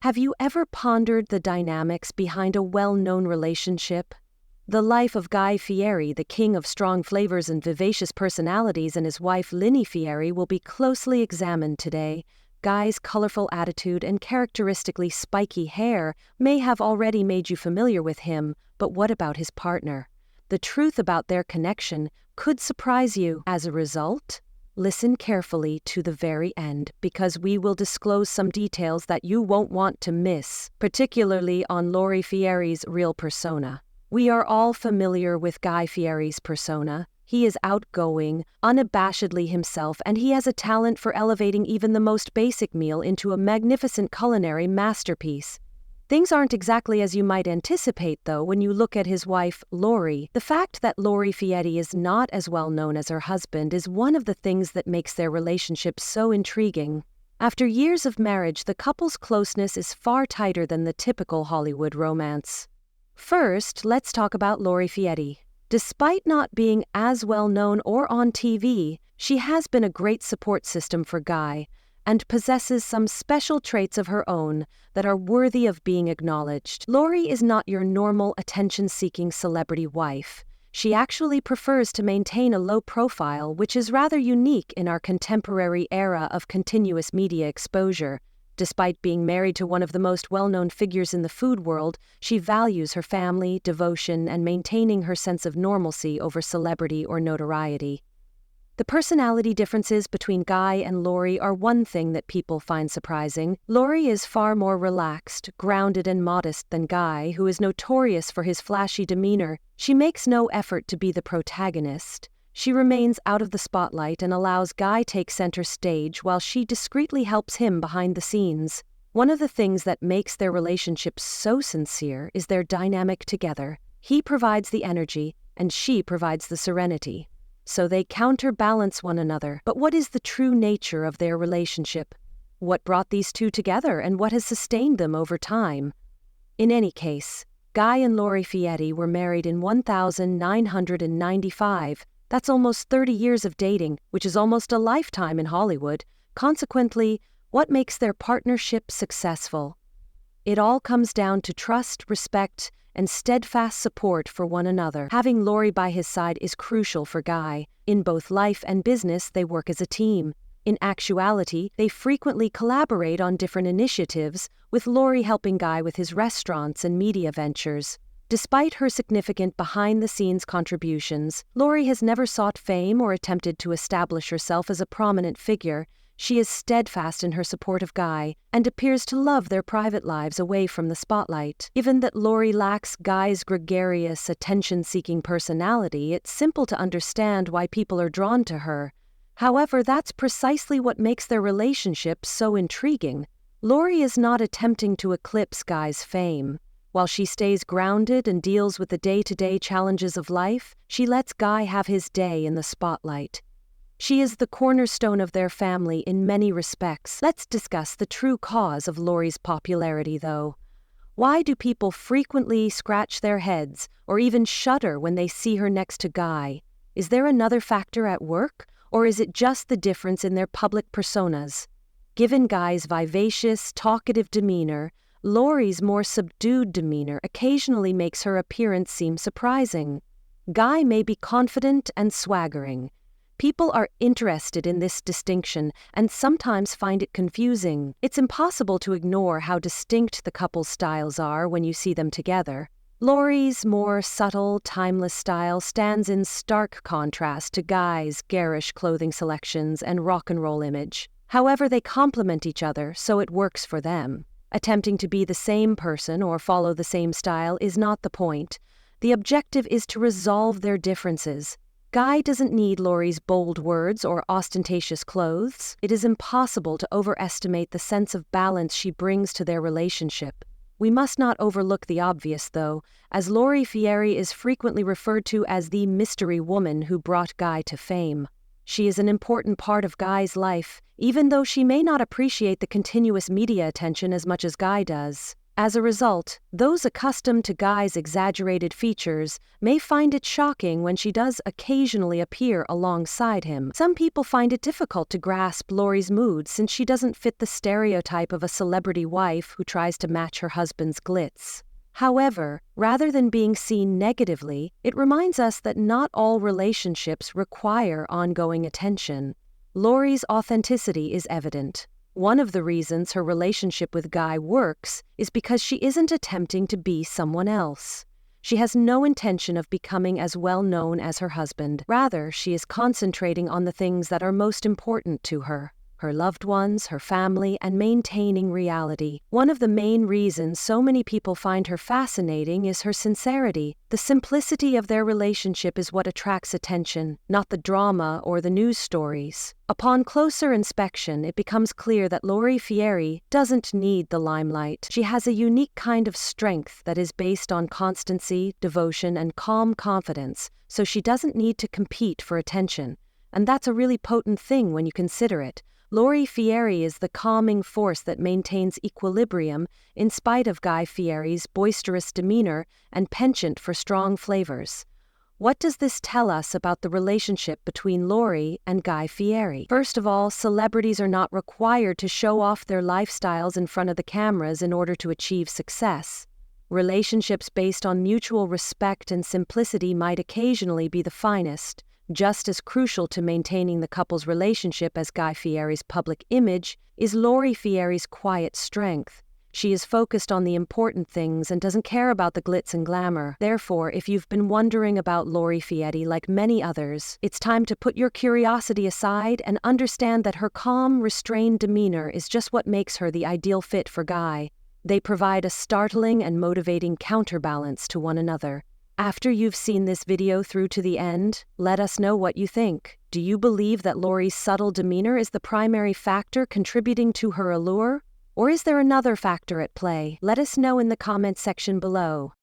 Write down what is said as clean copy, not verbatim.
Have you ever pondered the dynamics behind a well-known relationship? The life of Guy Fieri, the king of strong flavors and vivacious personalities, and his wife Linny Fieri will be closely examined today. Guy's colorful attitude and characteristically spiky hair may have already made you familiar with him, but what about his partner? The truth about their connection could surprise you. As a result, listen carefully to the very end, because we will disclose some details that you won't want to miss, particularly on Lori Fieri's real persona. We are all familiar with Guy Fieri's persona. He is outgoing, unabashedly himself, and he has a talent for elevating even the most basic meal into a magnificent culinary masterpiece. Things aren't exactly as you might anticipate, though, when you look at his wife, Lori. The fact that Lori Fieri is not as well known as her husband is one of the things that makes their relationship so intriguing. After years of marriage, the couple's closeness is far tighter than the typical Hollywood romance. First, let's talk about Lori Fieri. Despite not being as well known or on TV, she has been a great support system for Guy, and possesses some special traits of her own that are worthy of being acknowledged. Lori is not your normal attention-seeking celebrity wife. She actually prefers to maintain a low profile, which is rather unique in our contemporary era of continuous media exposure. Despite being married to one of the most well-known figures in the food world, she values her family, devotion, and maintaining her sense of normalcy over celebrity or notoriety. The personality differences between Guy and Lori are one thing that people find surprising. Lori is far more relaxed, grounded, and modest than Guy, who is notorious for his flashy demeanor. She makes no effort to be the protagonist. She remains out of the spotlight and allows Guy take center stage while she discreetly helps him behind the scenes. One of the things that makes their relationship so sincere is their dynamic together. He provides the energy, and she provides the serenity. So they counterbalance one another. But what is the true nature of their relationship? What brought these two together, and what has sustained them over time? In any case, Guy and Lori Fieri were married in 1995. That's almost 30 years of dating, which is almost a lifetime in Hollywood. Consequently, what makes their partnership successful? It all comes down to trust, respect, and steadfast support for one another. Having Lori by his side is crucial for Guy. In both life and business, they work as a team. In actuality, they frequently collaborate on different initiatives, with Lori helping Guy with his restaurants and media ventures. Despite her significant behind-the-scenes contributions, Lori has never sought fame or attempted to establish herself as a prominent figure. She is steadfast in her support of Guy, and appears to love their private lives away from the spotlight. Given that Lori lacks Guy's gregarious, attention-seeking personality, it's simple to understand why people are drawn to her. However, that's precisely what makes their relationship so intriguing. Lori is not attempting to eclipse Guy's fame. While she stays grounded and deals with the day-to-day challenges of life, she lets Guy have his day in the spotlight. She is the cornerstone of their family in many respects. Let's discuss the true cause of Lori's popularity, though. Why do people frequently scratch their heads or even shudder when they see her next to Guy? Is there another factor at work, or is it just the difference in their public personas? Given Guy's vivacious, talkative demeanor, Lori's more subdued demeanor occasionally makes her appearance seem surprising. Guy may be confident and swaggering. People are interested in this distinction and sometimes find it confusing. It's impossible to ignore how distinct the couple's styles are when you see them together. Lori's more subtle, timeless style stands in stark contrast to Guy's garish clothing selections and rock and roll image. However, they complement each other, so it works for them. Attempting to be the same person or follow the same style is not the point. The objective is to resolve their differences. Guy doesn't need Lori's bold words or ostentatious clothes. It is impossible to overestimate the sense of balance she brings to their relationship. We must not overlook the obvious, though, as Lori Fieri is frequently referred to as the mystery woman who brought Guy to fame. She is an important part of Guy's life, even though she may not appreciate the continuous media attention as much as Guy does. As a result, those accustomed to Guy's exaggerated features may find it shocking when she does occasionally appear alongside him. Some people find it difficult to grasp Lori's mood since she doesn't fit the stereotype of a celebrity wife who tries to match her husband's glitz. However, rather than being seen negatively, it reminds us that not all relationships require ongoing attention. Lori's authenticity is evident. One of the reasons her relationship with Guy works is because she isn't attempting to be someone else. She has no intention of becoming as well known as her husband. Rather, she is concentrating on the things that are most important to her: her loved ones, her family, and maintaining reality. One of the main reasons so many people find her fascinating is her sincerity. The simplicity of their relationship is what attracts attention, not the drama or the news stories. Upon closer inspection, it becomes clear that Lori Fieri doesn't need the limelight. She has a unique kind of strength that is based on constancy, devotion, and calm confidence, so she doesn't need to compete for attention. And that's a really potent thing when you consider it. Lori Fieri is the calming force that maintains equilibrium in spite of Guy Fieri's boisterous demeanor and penchant for strong flavors. What does this tell us about the relationship between Lori and Guy Fieri? First of all, celebrities are not required to show off their lifestyles in front of the cameras in order to achieve success. Relationships based on mutual respect and simplicity might occasionally be the finest. Just as crucial to maintaining the couple's relationship as Guy Fieri's public image is Lori Fieri's quiet strength. She is focused on the important things and doesn't care about the glitz and glamour. Therefore, if you've been wondering about Lori Fieri like many others, it's time to put your curiosity aside and understand that her calm, restrained demeanor is just what makes her the ideal fit for Guy. They provide a startling and motivating counterbalance to one another. After you've seen this video through to the end, let us know what you think. Do you believe that Lori's subtle demeanor is the primary factor contributing to her allure? Or is there another factor at play? Let us know in the comment section below.